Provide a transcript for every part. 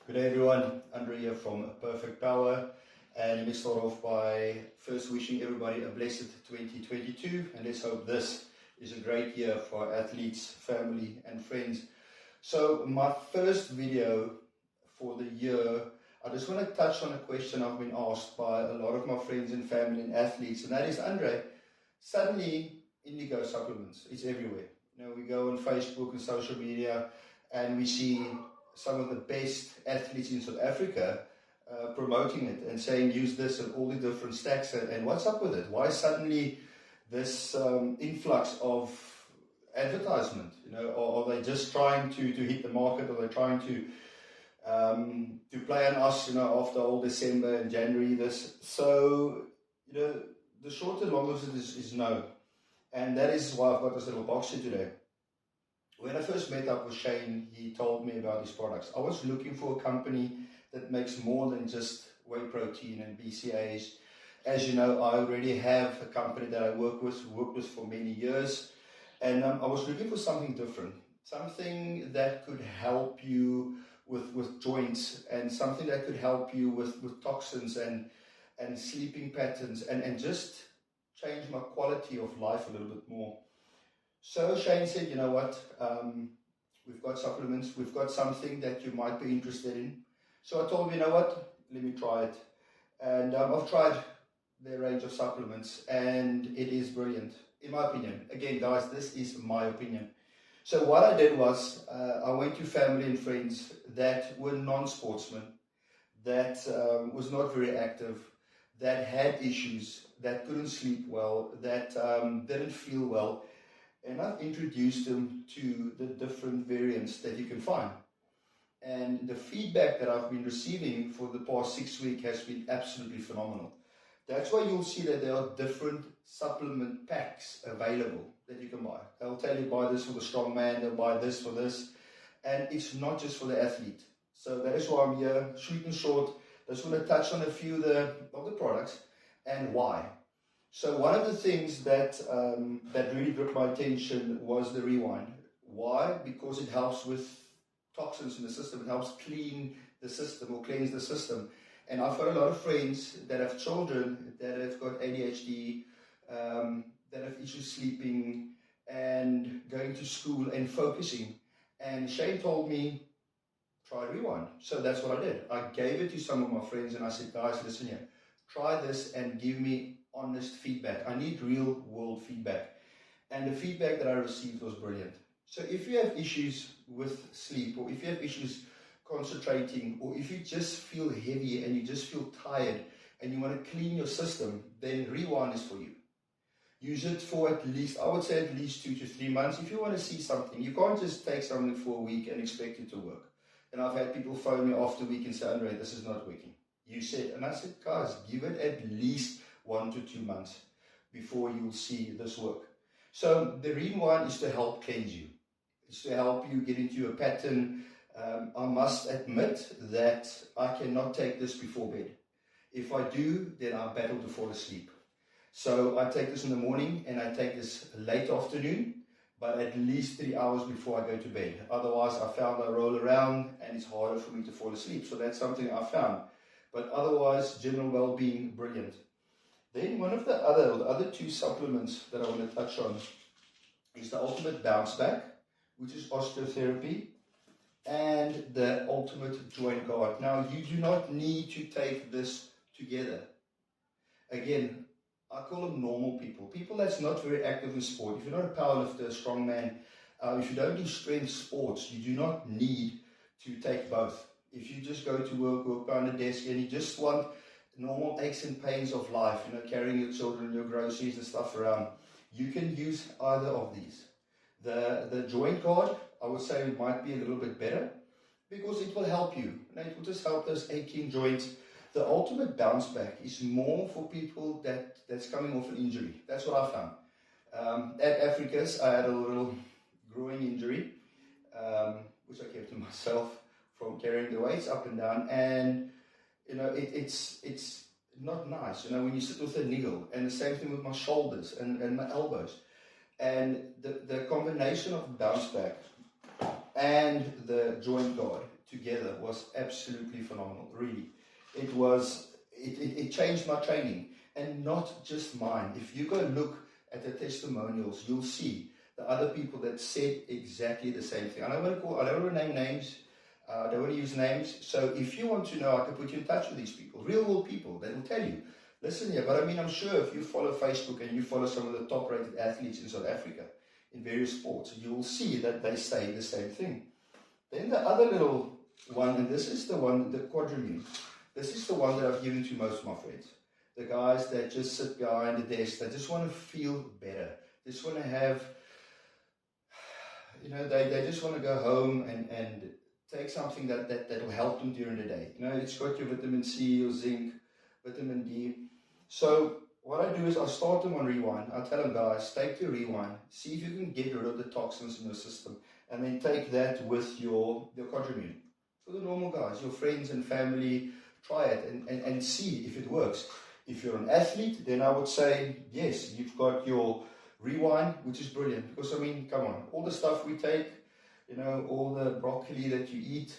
Good day everyone, Andre here from Perfect Power, and let me start off by first wishing everybody a blessed 2022, and let's hope this is a great year for our athletes, family and friends. So my first video for the year, I just want to touch on a question I've been asked by a lot of my friends and family and athletes, and that is, Andre, suddenly indigo supplements, it's everywhere. You know, we go on Facebook and social media and we see some of the best athletes in South Africa promoting it and saying use this and all the different stacks, and what's up with it? Why suddenly this influx of advertisement? You know, or are they just trying to hit the market, or they're trying to play on us, you know, after all December and January this? So, you know, the short and long of it is no. And that is why I've got this little box here today. When I first met up with Shane, he told me about his products. I was looking for a company that makes more than just whey protein and BCAAs. As you know, I already have a company that I worked with for many years. And I was looking for something different, something that could help you with joints, and something that could help you with toxins and sleeping patterns, and just change my quality of life a little bit more. So Shane said, you know what, we've got supplements, we've got something that you might be interested in. So I told him, you know what, let me try it. And I've tried their range of supplements, and it is brilliant, in my opinion. Again, guys, this is my opinion. So what I did was, I went to family and friends that were non-sportsmen, that was not very active, that had issues, that couldn't sleep well, that didn't feel well. And I've introduced them to the different variants that you can find. And the feedback that I've been receiving for the past 6 weeks has been absolutely phenomenal. That's why you'll see that there are different supplement packs available that you can buy. They'll tell you buy this for the strong man, they'll buy this for this. And it's not just for the athlete. So that is why I'm here, sweet and short. I just want to touch on a few of the products and why. So one of the things that really gripped my attention was the Rewind. Why? Because it helps with toxins in the system. It helps clean the system, or cleanse the system. And I've got a lot of friends that have children that have got ADHD, that have issues sleeping and going to school and focusing. And Shane told me, try Rewind. So that's what I did. I gave it to some of my friends and I said, guys, listen here, try this and give me honest feedback. I need real world feedback. And the feedback that I received was brilliant. So if you have issues with sleep, or if you have issues concentrating, or if you just feel heavy and you just feel tired and you want to clean your system, then Rewind is for you. Use it for at least, I would say at least 2 to 3 months. If you want to see something, you can't just take something for a week and expect it to work. And I've had people phone me after a week and say, Andre, this is not working. You said, and I said, guys, give it at least 1 to 2 months before you'll see this work. So the Rewind is to help cleanse you. It's to help you get into a pattern. I must admit that I cannot take this before bed. If I do, then I battle to fall asleep. So I take this in the morning and I take this late afternoon, but at least 3 hours before I go to bed. Otherwise, I found I roll around and it's harder for me to fall asleep. So that's something I found. But otherwise, general well-being, brilliant. Then one of the other two supplements that I want to touch on is the Ultimate Bounce Back, which is osteotherapy, and the Ultimate Joint Guard. Now, you do not need to take this together. Again, I call them normal people. People that's not very active in sport. If you're not a powerlifter, a strongman, if you don't do strength sports, you do not need to take both. If you just go to work behind a desk and you just want normal aches and pains of life, you know, carrying your children, your groceries and stuff around, you can use either of these. The joint guard, I would say, it might be a little bit better because it will help you. And it will just help those aching joints. The Ultimate Bounce Back is more for people that's coming off an injury. That's what I found. At Africa's, I had a little growing injury, which I kept to myself from carrying the weights up and down. And you know, it's not nice, you know, when you sit with a niggle. And the same thing with my shoulders and my elbows. And the combination of bounce back and the joint guard together was absolutely phenomenal, really. It changed my training, and not just mine. If you go look at the testimonials, you'll see the other people that said exactly the same thing. I don't want to name names, I don't want to use names. So if you want to know, I can put you in touch with these people, real world people that will tell you, listen here. But I mean, I'm sure if you follow Facebook and you follow some of the top rated athletes in South Africa in various sports, you will see that they say the same thing. Then the other little one, and this is the one, the quadrimmune. This is the one that I've given to most of my friends. The guys that just sit behind the desk, they just want to feel better. Just want to have, they just want to go home and take something that will help them during the day. It's got your vitamin C, your zinc, vitamin D. So what I do is I start them on Rewind. I tell them, guys, take your Rewind, see if you can get rid of the toxins in your system, and then take that with your quadrimmune. For the normal guys, your friends and family, try it and see if it works. If you're an athlete, then I would say, yes, you've got your Rewind, which is brilliant. Because, I mean, come on, all the stuff we take, all the broccoli that you eat,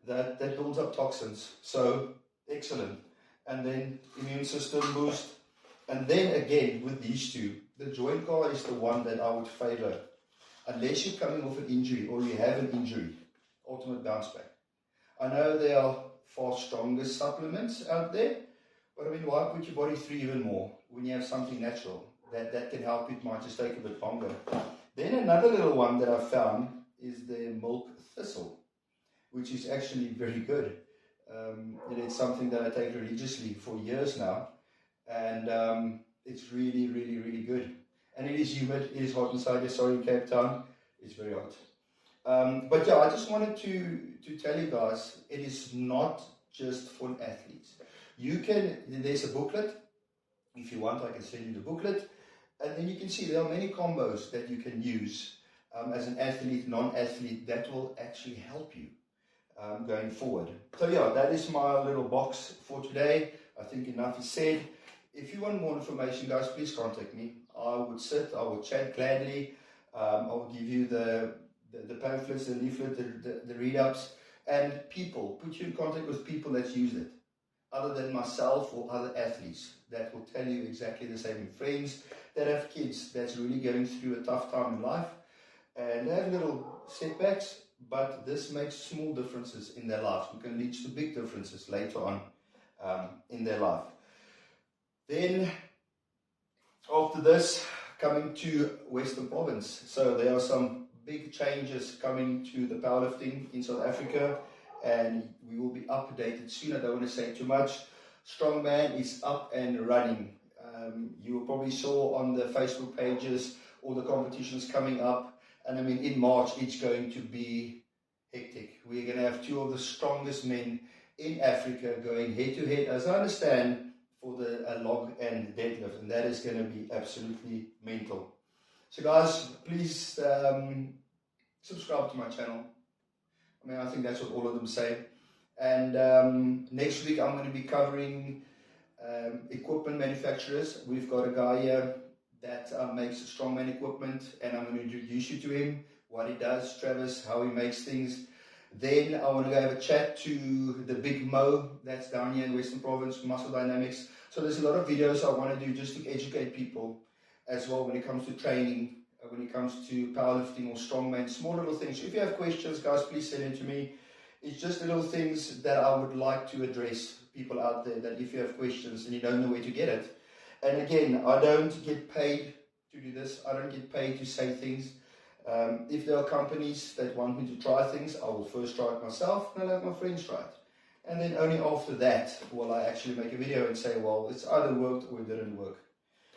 that builds up toxins. So, excellent. And then immune system boost. And then again, with these two, the joint guard is the one that I would favor. Unless you're coming off an injury or you have an injury, ultimate bounce back. I know there are far stronger supplements out there, but I mean, why put your body through even more when you have something natural that can help? It might just take a bit longer. Then another little one that I found is the milk thistle, which is actually very good. It's something that I take religiously for years now, and it's really, really, really good. And it is humid, it is hot inside here. Sorry, in Cape Town, it's very hot. But yeah, I just wanted to tell you guys, it is not just for athletes. There's a booklet. If you want, I can send you the booklet. And then you can see there are many combos that you can use as an athlete, non-athlete, that will actually help you going forward. So yeah, that is my little box for today. I think enough is said. If you want more information, guys, please contact me. I will chat gladly. I will give you the pamphlets, the leaflet, the read-ups, and put you in contact with people that use it, other than myself or other athletes that will tell you exactly the same. Friends that have kids that's really going through a tough time in life and they have little setbacks, but this makes small differences in their lives. We can lead to big differences later on in their life. Then after this, coming to Western Province. So there are some big changes coming to the powerlifting in South Africa, and we will be updated soon. I don't want to say too much. Strongman is up and running. You probably saw on the Facebook pages all the competitions coming up, and I mean in March it's going to be hectic. We're going to have two of the strongest men in Africa going head to head, as I understand, for the log and deadlift, and that is going to be absolutely mental. So guys, please subscribe to my channel. I mean, I think that's what all of them say. And next week I'm going to be covering equipment manufacturers. We've got a guy here that makes strongman equipment, and I'm going to introduce you to him, what he does, Travis, how he makes things. Then I want to go have a chat to the big Mo that's down here in Western Province, Muscle Dynamics. So there's a lot of videos I want to do just to educate people as well when it comes to training, when it comes to powerlifting or strongman, small little things. If you have questions, guys, please send them to me. It's just little things that I would like to address people out there, that if you have questions and you don't know where to get it. And again, I don't get paid to do this. I don't get paid to say things. If there are companies that want me to try things, I will first try it myself and I'll have my friends try it. And then only after that will I actually make a video and say, well, it's either worked or it didn't work.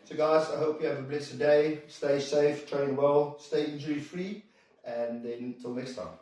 So guys, I hope you have a blessed day. Stay safe, train well, stay injury free, and then until next time.